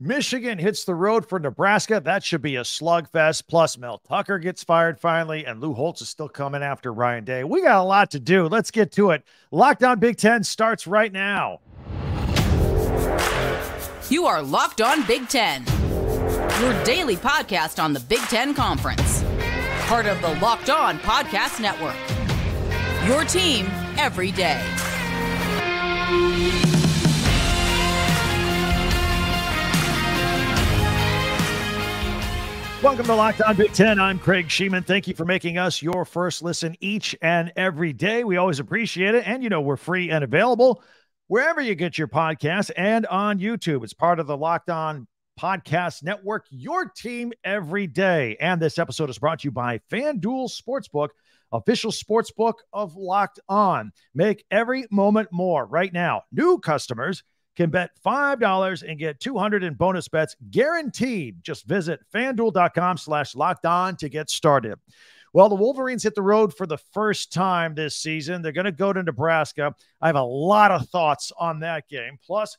Michigan hits the road for Nebraska. That should be a slugfest. Plus, Mel Tucker gets fired finally, and Lou Holtz is still coming after Ryan Day. We got a lot to do. Let's get to it. Locked On Big Ten starts right now. You are Locked On Big Ten, your daily podcast on the Big Ten Conference. Part of the Locked On Podcast Network. Your team every day. Welcome to Locked On Big Ten. I'm Craig Sheeman. Thank you for making us your first listen each and every day. We always appreciate it. And you know, we're free and available wherever you get your podcasts and on YouTube. It's part of the Locked On Podcast Network, your team every day. And this episode is brought to you by FanDuel Sportsbook, official sportsbook of Locked On. Make every moment more. Right now, new customers can bet $5 and get $200 in bonus bets guaranteed. Just visit FanDuel.com/LockedOn to get started. Well, the Wolverines hit the road for the first time this season. They're going to go to Nebraska. I have a lot of thoughts on that game. Plus,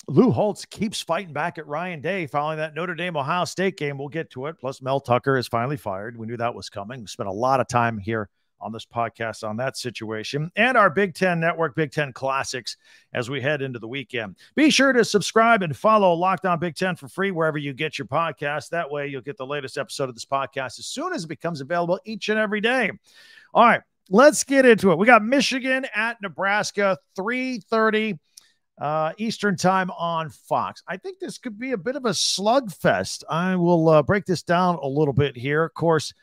Lou Holtz keeps fighting back at Ryan Day following that Notre Dame-Ohio State game. We'll get to it. Plus, Mel Tucker is finally fired. We knew that was coming. We spent a lot of time here on this podcast on that situation, and our Big Ten Network, Big Ten Classics, as we head into the weekend. Be sure to subscribe and follow Locked On Big Ten for free wherever you get your podcast. That way you'll get the latest episode of this podcast as soon as it becomes available each and every day. All right, let's get into it. We got Michigan at Nebraska, 3:30 Eastern time on Fox. I think this could be a bit of a slugfest. I will break this down a little bit here. Of course,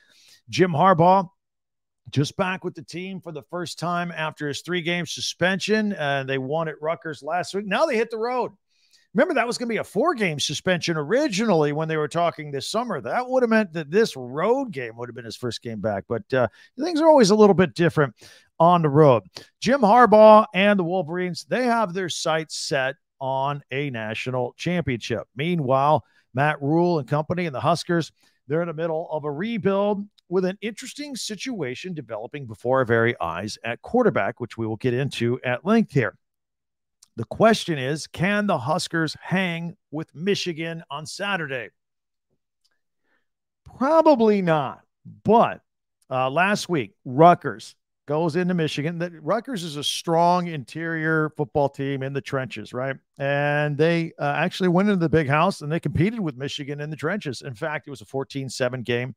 Jim Harbaugh, just back with the team for the first time after his 3-game suspension. They won at Rutgers last week. Now they hit the road. Remember, that was going to be a 4-game suspension originally when they were talking this summer. That would have meant that this road game would have been his first game back. But things are always a little bit different on the road. Jim Harbaugh and the Wolverines, they have their sights set on a national championship. Meanwhile, Matt Rhule and company and the Huskers, they're in the middle of a rebuild with an interesting situation developing before our very eyes at quarterback, which we will get into at length here. The question is, can the Huskers hang with Michigan on Saturday? Probably not. But last week, Rutgers goes into Michigan. Rutgers is a strong interior football team in the trenches, right? And they actually went into the big house and they competed with Michigan in the trenches. In fact, it was a 14-7 game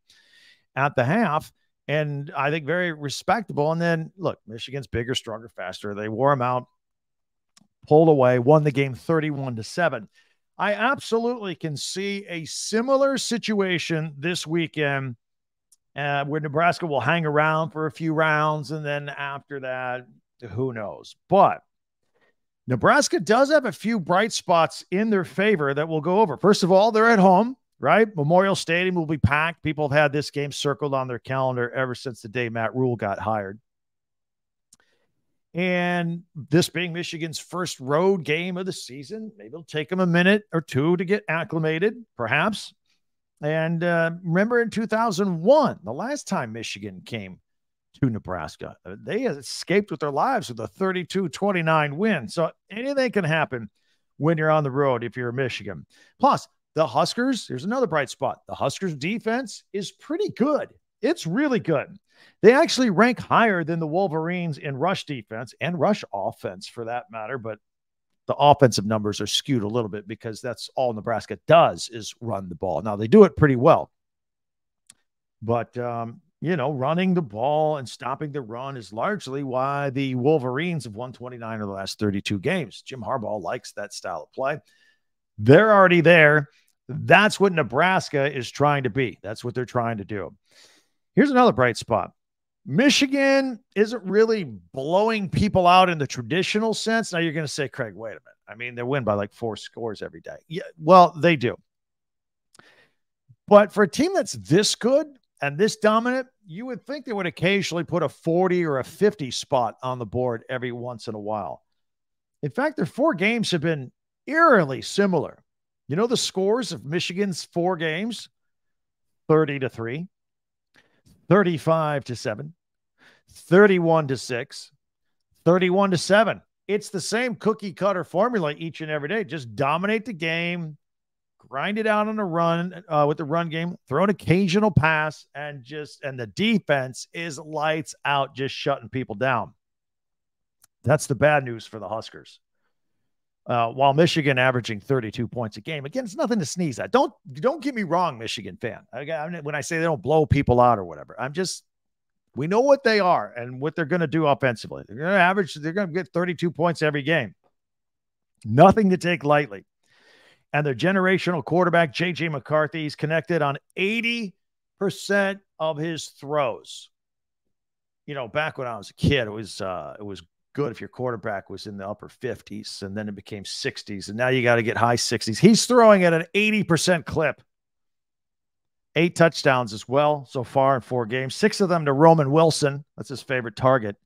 at the half, and I think very respectable. And then, look, Michigan's bigger, stronger, faster. They wore them out, pulled away, won the game 31-7. I absolutely can see a similar situation this weekend where Nebraska will hang around for a few rounds, and then after that, who knows? But Nebraska does have a few bright spots in their favor that we'll go over. First of all, they're at home, right? Memorial Stadium will be packed. People have had this game circled on their calendar ever since the day Matt Rhule got hired. And this being Michigan's first road game of the season, maybe it'll take them a minute or two to get acclimated, perhaps. And remember in 2001, the last time Michigan came to Nebraska, they escaped with their lives with a 32-29 win. So anything can happen when you're on the road if you're Michigan. Plus, the Huskers, here's another bright spot. The Huskers defense is pretty good. It's really good. They actually rank higher than the Wolverines in rush defense and rush offense for that matter, but the offensive numbers are skewed a little bit because that's all Nebraska does is run the ball. Now, they do it pretty well. But, running the ball and stopping the run is largely why the Wolverines have won 29 of the last 32 games. Jim Harbaugh likes that style of play. They're already there. That's what Nebraska is trying to be. That's what they're trying to do. Here's another bright spot. Michigan isn't really blowing people out in the traditional sense. Now you're going to say, Craig, wait a minute. I mean, they win by like 4 scores every day. Yeah, well, they do. But for a team that's this good and this dominant, you would think they would occasionally put a 40 or a 50 spot on the board every once in a while. In fact, their 4 games have been eerily similar. You know the scores of Michigan's 4 games? 30-3, 35-7, 31-6, 31-7. It's the same cookie cutter formula each and every day. Just dominate the game, grind it out on the run with the run game, throw an occasional pass, and the defense is lights out, just shutting people down. That's the bad news for the Huskers. While Michigan averaging 32 points a game, again, it's nothing to sneeze at. Don't get me wrong, Michigan fan. When I say they don't blow people out or whatever, we know what they are and what they're going to do offensively. They're going to get 32 points every game. Nothing to take lightly. And their generational quarterback, JJ McCarthy, is connected on 80% of his throws. Back when I was a kid, it was good if your quarterback was in the upper 50s, and then it became 60s, and now you got to get high 60s. He's throwing at an 80% clip. 8 touchdowns as well so far in 4 games, 6 of them to Roman Wilson. That's his favorite target.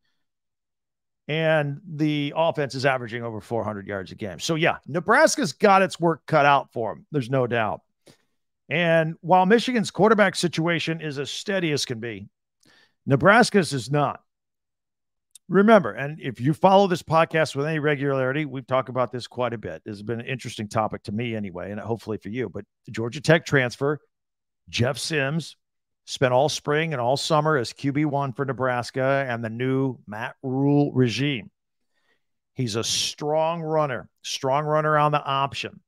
And the offense is averaging over 400 yards a game. So, yeah, Nebraska's got its work cut out for them. There's no doubt. And while Michigan's quarterback situation is as steady as can be, Nebraska's is not. Remember, and if you follow this podcast with any regularity, we've talked about this quite a bit. This has been an interesting topic to me anyway, and hopefully for you. But the Georgia Tech transfer, Jeff Sims, spent all spring and all summer as QB1 for Nebraska and the new Matt Rhule regime. He's a strong runner on the option.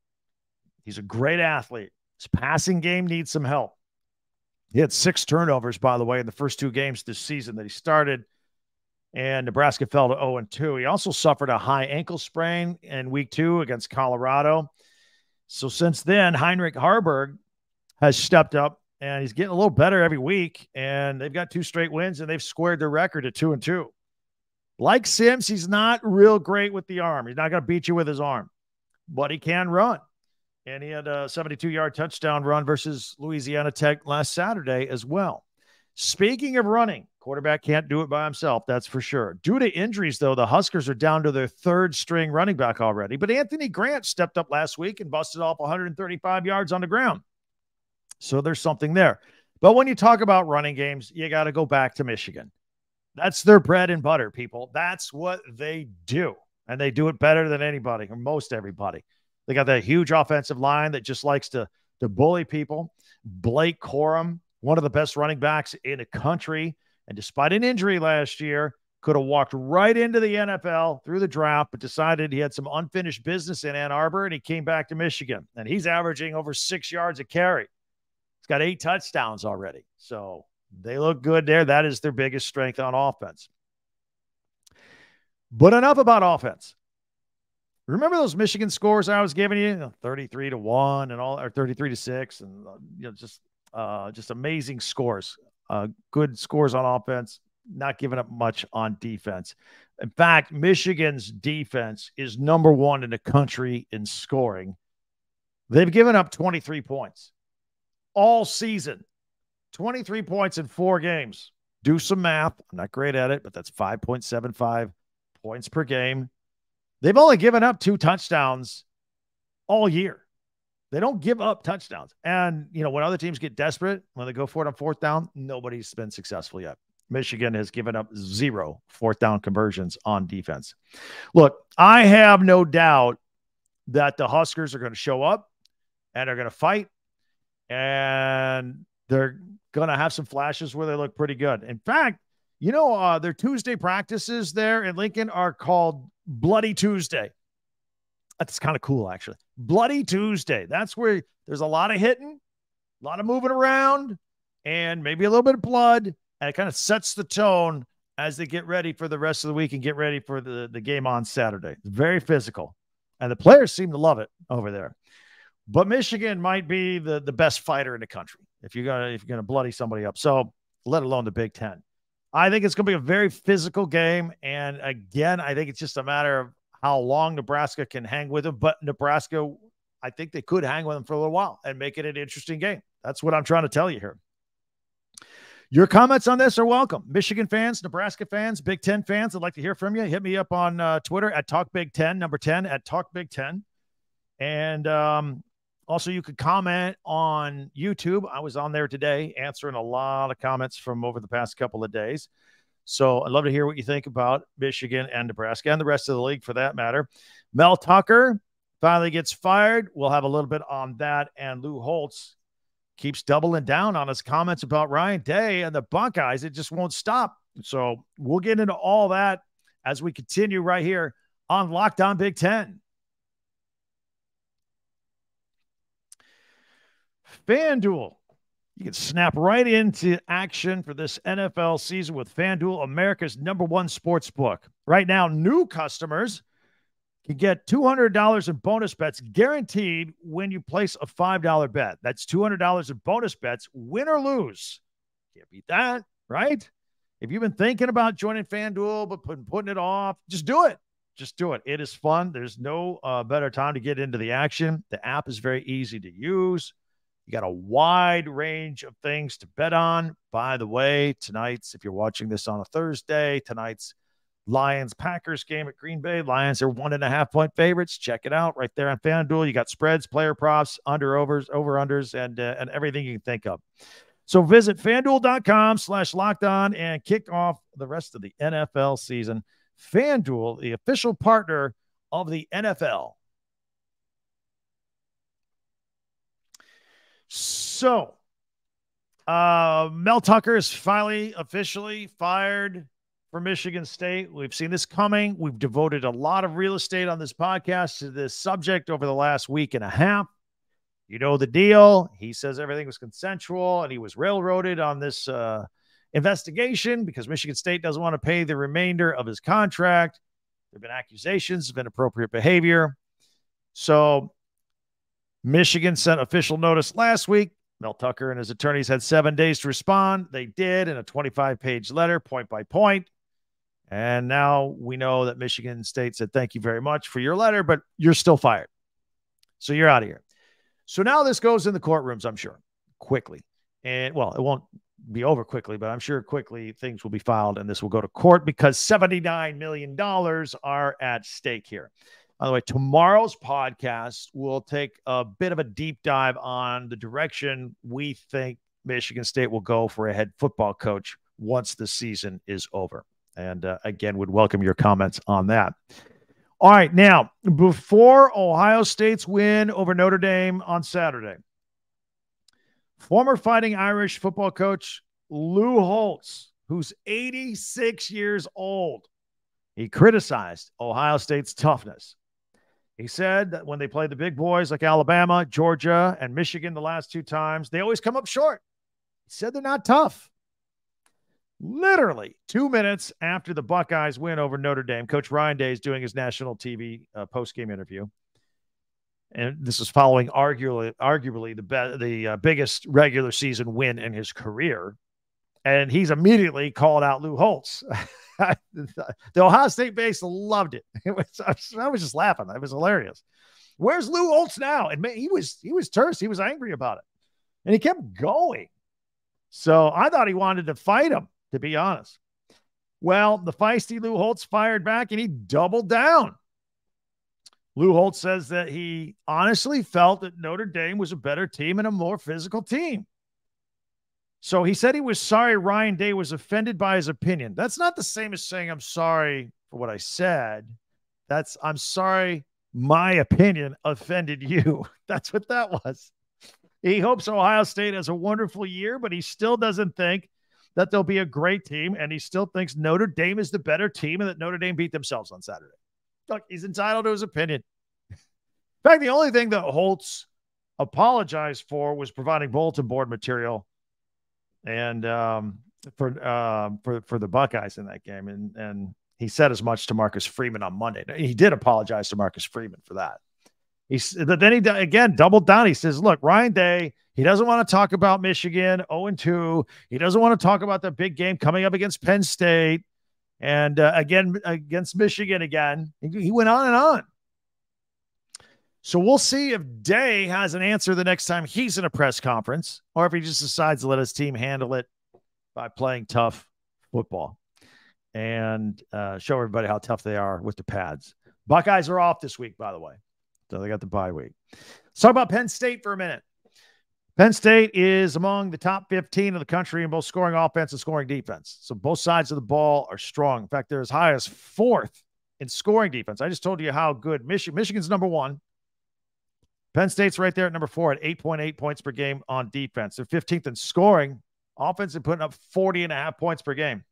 He's a great athlete. His passing game needs some help. He had 6 turnovers, by the way, in the first 2 games this season that he started. And Nebraska fell to 0-2. He also suffered a high ankle sprain in week 2 against Colorado. So since then, Heinrich Haarberg has stepped up, and he's getting a little better every week. And they've got 2 straight wins, and they've squared their record at 2-2. Like Sims, he's not real great with the arm. He's not going to beat you with his arm, but he can run. And he had a 72-yard touchdown run versus Louisiana Tech last Saturday as well. Speaking of running, quarterback can't do it by himself, that's for sure. Due to injuries, though, the Huskers are down to their 3rd string running back already. But Anthony Grant stepped up last week and busted off 135 yards on the ground. So there's something there. But when you talk about running games, you got to go back to Michigan. That's their bread and butter, people. That's what they do. And they do it better than anybody, or most everybody. They got that huge offensive line that just likes to bully people. Blake Corum, one of the best running backs in the country, and despite an injury last year, could have walked right into the NFL through the draft, but decided he had some unfinished business in Ann Arbor, and he came back to Michigan. And he's averaging over 6 yards a carry. He's got 8 touchdowns already. So they look good there. That is their biggest strength on offense. But enough about offense. Remember those Michigan scores I was giving you? 33-1 and all, or 33-6, and just amazing scores. Good scores on offense, not giving up much on defense. In fact, Michigan's defense is number 1 in the country in scoring. They've given up 23 points all season. 23 points in 4 games. Do some math. I'm not great at it, but that's 5.75 points per game. They've only given up 2 touchdowns all year. They don't give up touchdowns. And, when other teams get desperate, when they go for it on 4th down, nobody's been successful yet. Michigan has given up 0 4th down conversions on defense. Look, I have no doubt that the Huskers are going to show up and are going to fight, and they're going to have some flashes where they look pretty good. In fact, their Tuesday practices there in Lincoln are called Bloody Tuesday. That's kind of cool, actually. Bloody Tuesday. That's where there's a lot of hitting, a lot of moving around, and maybe a little bit of blood. And it kind of sets the tone as they get ready for the rest of the week and get ready for the game on Saturday. It's very physical. And the players seem to love it over there. But Michigan might be the best fighter in the country if you're gonna bloody somebody up. So let alone the Big Ten. I think it's going to be a very physical game. And again, I think it's just a matter of how long Nebraska can hang with them. But Nebraska, I think they could hang with them for a little while and make it an interesting game. That's what I'm trying to tell you here. Your comments on this are welcome. Michigan fans, Nebraska fans, Big Ten fans, I'd like to hear from you. Hit me up on Twitter at TalkBig10, number 10 at TalkBig10. And also, you could comment on YouTube. I was on there today answering a lot of comments from over the past couple of days. So I'd love to hear what you think about Michigan and Nebraska and the rest of the league for that matter. Mel Tucker finally gets fired. We'll have a little bit on that. And Lou Holtz keeps doubling down on his comments about Ryan Day and the Buckeyes. It just won't stop. So we'll get into all that as we continue right here on Locked On Big Ten. FanDuel. You can snap right into action for this NFL season with FanDuel, America's #1 sports book. Right now, new customers can get $200 in bonus bets guaranteed when you place a $5 bet. That's $200 in bonus bets, win or lose. Can't beat that, right? If you've been thinking about joining FanDuel but putting it off, just do it. Just do it. It is fun. There's no better time to get into the action. The app is very easy to use. You got a wide range of things to bet on. By the way, tonight's, if you're watching this on a Thursday, tonight's Lions-Packers game at Green Bay. Lions are 1.5-point favorites. Check it out right there on FanDuel. You got spreads, player props, under-overs, over-unders, and everything you can think of. So visit FanDuel.com/lockedon and kick off the rest of the NFL season. FanDuel, the official partner of the NFL. So, Mel Tucker is finally officially fired for Michigan State. We've seen this coming. We've devoted a lot of real estate on this podcast to this subject over the last week and a half. You know the deal. He says everything was consensual, and he was railroaded on this investigation because Michigan State doesn't want to pay the remainder of his contract. There have been accusations of inappropriate behavior. So Michigan sent official notice last week. Mel Tucker and his attorneys had 7 days to respond. They did in a 25-page letter, point by point. And now we know that Michigan State said, thank you very much for your letter, but you're still fired. So you're out of here. So now this goes in the courtrooms, I'm sure, quickly. And, well, it won't be over quickly, but I'm sure quickly things will be filed and this will go to court because $79 million are at stake here. By the way, tomorrow's podcast will take a bit of a deep dive on the direction we think Michigan State will go for a head football coach once the season is over. And again, would welcome your comments on that. All right, now, before Ohio State's win over Notre Dame on Saturday, former Fighting Irish football coach Lou Holtz, who's 86 years old, he criticized Ohio State's toughness. He said that when they play the big boys like Alabama, Georgia, and Michigan the last 2 times, they always come up short. He said they're not tough. Literally 2 minutes after the Buckeyes win over Notre Dame, Coach Ryan Day is doing his national TV post-game interview. And this is following arguably the biggest regular season win in his career. And he's immediately called out Lou Holtz. The Ohio State base loved it. I was just laughing. It was hilarious. Where's Lou Holtz now? And man, he was terse. He was angry about it. And he kept going. So I thought he wanted to fight him, to be honest. Well, the feisty Lou Holtz fired back and he doubled down. Lou Holtz says that he honestly felt that Notre Dame was a better team and a more physical team. So he said he was sorry Ryan Day was offended by his opinion. That's not the same as saying I'm sorry for what I said. That's I'm sorry my opinion offended you. That's what that was. He hopes Ohio State has a wonderful year, but he still doesn't think that they'll be a great team, and he still thinks Notre Dame is the better team and that Notre Dame beat themselves on Saturday. Look, he's entitled to his opinion. In fact, the only thing that Holtz apologized for was providing bulletin board material and for the Buckeyes in that game. And he said as much to Marcus Freeman on Monday. He did apologize to Marcus Freeman for that. Then he again doubled down. He says, look, Ryan Day, he doesn't want to talk about Michigan 0-2. He doesn't want to talk about the big game coming up against Penn State and again against Michigan again. He went on and on. So we'll see if Day has an answer the next time he's in a press conference, or if he just decides to let his team handle it by playing tough football and show everybody how tough they are with the pads. Buckeyes are off this week, by the way. So they got the bye week. Let's talk about Penn State for a minute. Penn State is among the top 15 of the country in both scoring offense and scoring defense. So both sides of the ball are strong. In fact, they're as high as 4th in scoring defense. I just told you how good Michigan's number 1. Penn State's right there at number 4 at 8.8 points per game on defense. They're 15th in scoring. Offense is putting up 40.5 points per game.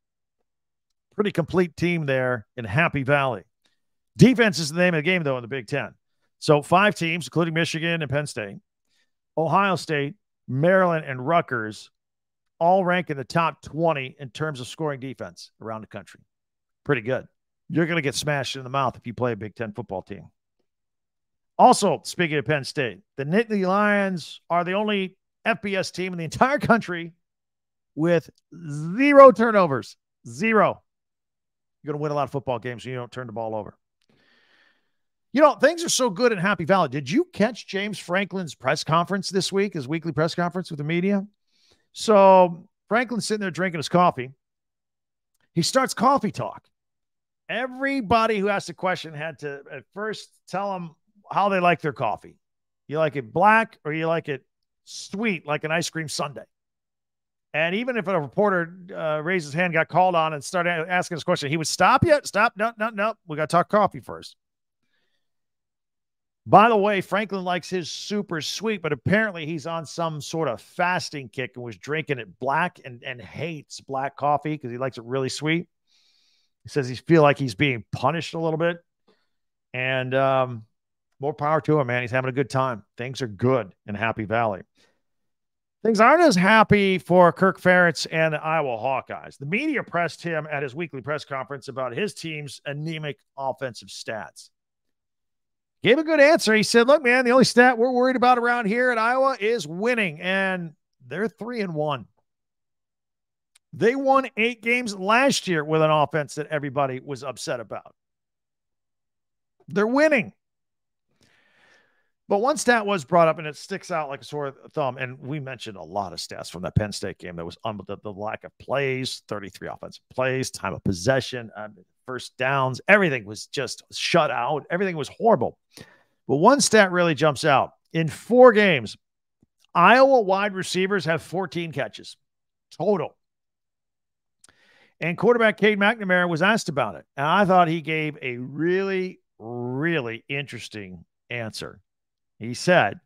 Pretty complete team there in Happy Valley. Defense is the name of the game, though, in the Big Ten. So 5 teams, including Michigan and Penn State, Ohio State, Maryland, and Rutgers, all rank in the top 20 in terms of scoring defense around the country. Pretty good. You're going to get smashed in the mouth if you play a Big Ten football team. Also, speaking of Penn State, the Nittany Lions are the only FBS team in the entire country with 0 turnovers. 0. You're going to win a lot of football games when you don't turn the ball over. You know, things are so good in Happy Valley. Did you catch James Franklin's press conference this week, his weekly press conference with the media? So Franklin's sitting there drinking his coffee. He starts coffee talk. Everybody who asked a question had to at first tell him how they like their coffee. You like it black or you like it sweet, like an ice cream sundae? And even if a reporter raised his hand, got called on, and started asking this question, he would stop you. Stop. No. We got to talk coffee first. By the way, Franklin likes his super sweet, but apparently he's on some sort of fasting kick and was drinking it black and hates black coffee because he likes it really sweet. He says he feels like he's being punished a little bit. And more power to him, man. He's having a good time. Things are good in Happy Valley. Things aren't as happy for Kirk Ferentz and the Iowa Hawkeyes. The media pressed him at his weekly press conference about his team's anemic offensive stats. Gave a good answer. He said, look, man, the only stat we're worried about around here at Iowa is winning, and they're 3-1. They won 8 games last year with an offense that everybody was upset about. They're winning. But one stat was brought up, and it sticks out like a sore thumb, and we mentioned a lot of stats from that Penn State game. That was the lack of plays, 33 offensive plays, time of possession, first downs. Everything was just shut out. Everything was horrible. But one stat really jumps out. In 4 games, Iowa wide receivers have 14 catches total. And quarterback Cade McNamara was asked about it. And I thought he gave a really, really interesting answer. He said,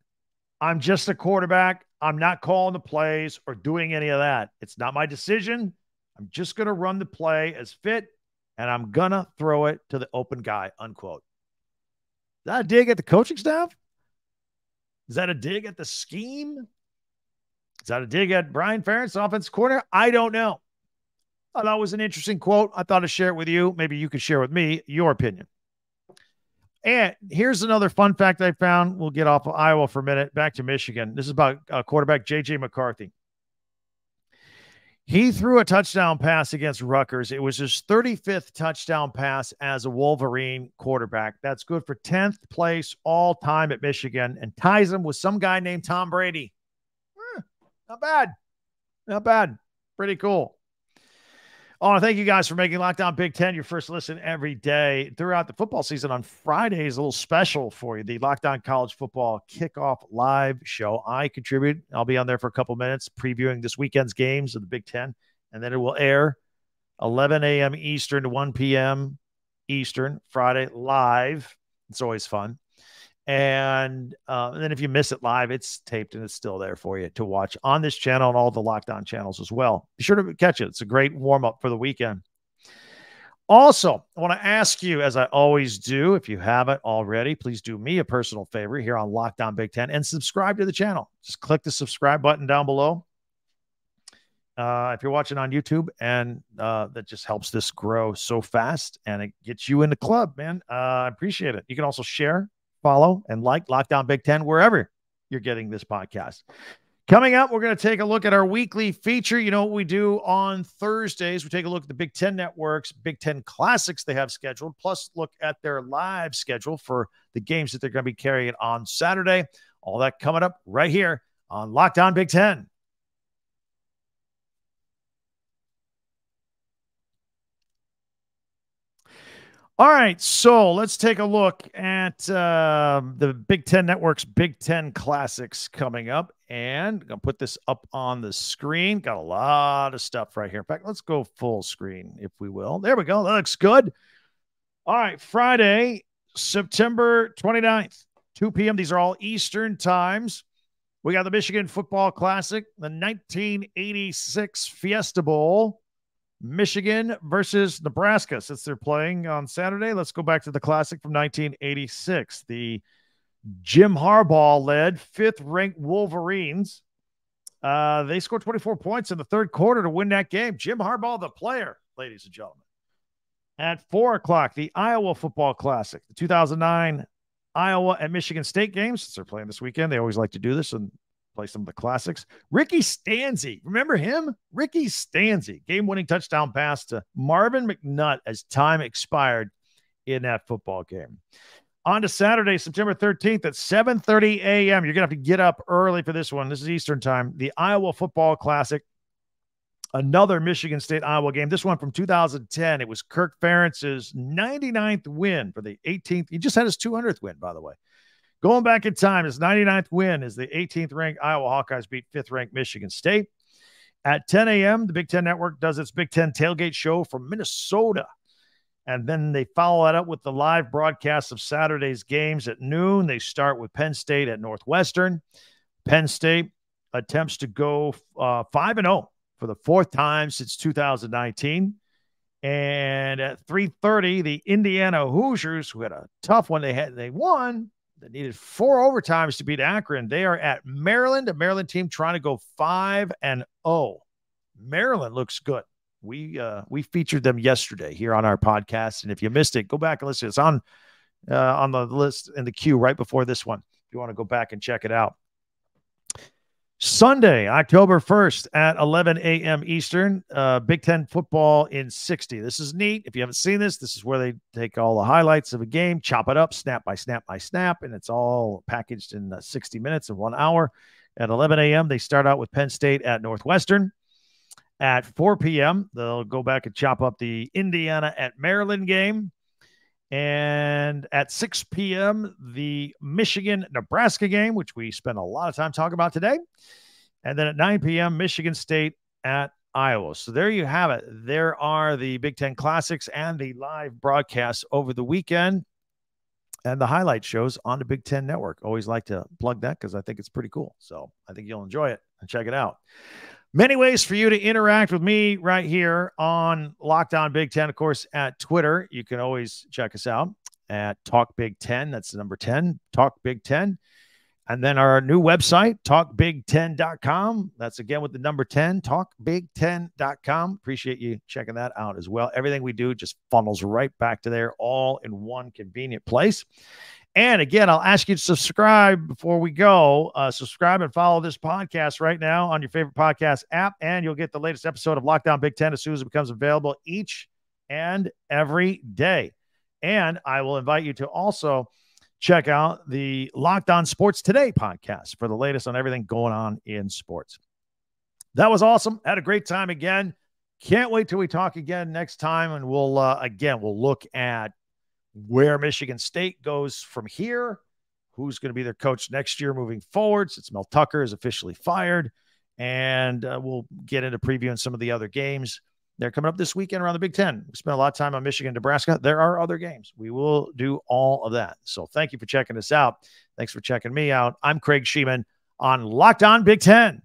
I'm just a quarterback. I'm not calling the plays or doing any of that. It's not my decision. I'm just going to run the play as fit, and I'm going to throw it to the open guy, unquote. Is that a dig at the coaching staff? Is that a dig at the scheme? Is that a dig at Brian Ferentz, offensive coordinator? I don't know. I thought it was an interesting quote. I thought I'd share it with you. Maybe you could share with me your opinion. And here's another fun fact I found. We'll get off of Iowa for a minute. Back to Michigan. This is about quarterback JJ McCarthy. He threw a touchdown pass against Rutgers. It was his 35th touchdown pass as a Wolverine quarterback. That's good for 10th place all time at Michigan and ties him with some guy named Tom Brady. Not bad. Not bad. Pretty cool. Oh, thank you guys for making Locked On Big Ten your first listen every day throughout the football season. On Fridays, a little special for you, the Locked On College Football Kickoff Live show. I contribute. I'll be on there for a couple minutes previewing this weekend's games of the Big Ten, and then it will air 11 a.m. Eastern to 1 p.m. Eastern, Friday, live. It's always fun. And then if you miss it live, it's taped and it's still there for you to watch on this channel and all the Locked On channels as well. Be sure to catch it. It's a great warm-up for the weekend. Also, I want to ask you, as I always do, if you haven't already, please do me a personal favor here on Locked On Big Ten and subscribe to the channel. Just click the subscribe button down below. If you're watching on YouTube, and that just helps this grow so fast, and it gets you in the club, man. I appreciate it. You can also share, follow, and like Locked On Big Ten wherever you're getting this podcast. Coming up, we're going to take a look at our weekly feature. You know what we do on Thursdays? We take a look at the Big Ten Network's Big Ten Classics they have scheduled, plus look at their live schedule for the games that they're going to be carrying on Saturday. All that coming up right here on Locked On Big Ten. All right, so let's take a look at the Big Ten Network's Big Ten Classics coming up. And I'm going to put this up on the screen. Got a lot of stuff right here. In fact, let's go full screen, if we will. There we go. That looks good. All right, Friday, September 29th. 2 p.m. These are all Eastern times. We got the Michigan Football Classic, the 1986 Fiesta Bowl. Michigan versus Nebraska. Since they're playing on Saturday, let's go back to the Classic from 1986. The Jim Harbaugh-led 5th-ranked Wolverines. They scored 24 points in the third quarter to win that game. Jim Harbaugh, the player, ladies and gentlemen. At 4 o'clock, the Iowa Football Classic, the 2009 Iowa and Michigan State games. Since they're playing this weekend, they always like to do this and play some of the classics. Ricky Stanzi, remember him? Ricky Stanzi, game-winning touchdown pass to Marvin McNutt as time expired in that football game. On to Saturday, September 13th at 7:30 a.m. You're going to have to get up early for this one. This is Eastern time. The Iowa Football Classic. Another Michigan State-Iowa game. This one from 2010. It was Kirk Ferentz's 99th win for the 18th. He just had his 200th win, by the way. Going back in time, his 99th win is the 18th-ranked Iowa Hawkeyes beat 5th-ranked Michigan State. At 10 a.m., the Big Ten Network does its Big Ten tailgate show from Minnesota. And then they follow that up with the live broadcast of Saturday's games at noon. They start with Penn State at Northwestern. Penn State attempts to go 5-0 for the 4th time since 2019. And at 3:30, the Indiana Hoosiers, who had a tough one, they won. They needed 4 overtimes to beat Akron. They are at Maryland, a Maryland team trying to go 5-0. Maryland looks good. We featured them yesterday here on our podcast, and if you missed it, go back and listen. It's on the list in the queue right before this one. If you want to go back and check it out. Sunday, October 1st at 11 a.m. Eastern, Big Ten football in 60. This is neat. If you haven't seen this, this is where they take all the highlights of a game, chop it up, snap by snap by snap, and it's all packaged in 60 minutes of 1 hour. At 11 a.m., they start out with Penn State at Northwestern. At 4 p.m., they'll go back and chop up the Indiana at Maryland game. And at 6 p.m., the Michigan-Nebraska game, which we spent a lot of time talking about today. And then at 9 p.m., Michigan State at Iowa. So there you have it. There are the Big Ten Classics and the live broadcasts over the weekend and the highlight shows on the Big Ten Network. Always like to plug that because I think it's pretty cool. So I think you'll enjoy it and check it out. Many ways for you to interact with me right here on Locked On Big Ten. Of course, at Twitter, you can always check us out at Talk Big Ten. That's the number 10, Talk Big Ten. And then our new website, talkbig10.com. That's again with the number 10, talkbig10.com. Appreciate you checking that out as well. Everything we do just funnels right back to there, all in one convenient place. And again, I'll ask you to subscribe before we go. Subscribe and follow this podcast right now on your favorite podcast app, and you'll get the latest episode of Lockdown Big Ten as soon as it becomes available each and every day. And I will invite you to also check out the Locked On Sports Today podcast for the latest on everything going on in sports. That was awesome. Had a great time again. Can't wait till we talk again next time, and we'll look at where Michigan State goes from here, who's going to be their coach next year moving forward since Mel Tucker is officially fired, and we'll get into previewing some of the other games. They're coming up this weekend around the Big Ten. We spent a lot of time on Michigan, Nebraska. There are other games. We will do all of that. So thank you for checking us out. Thanks for checking me out. I'm Craig Sheeman on Locked On Big Ten.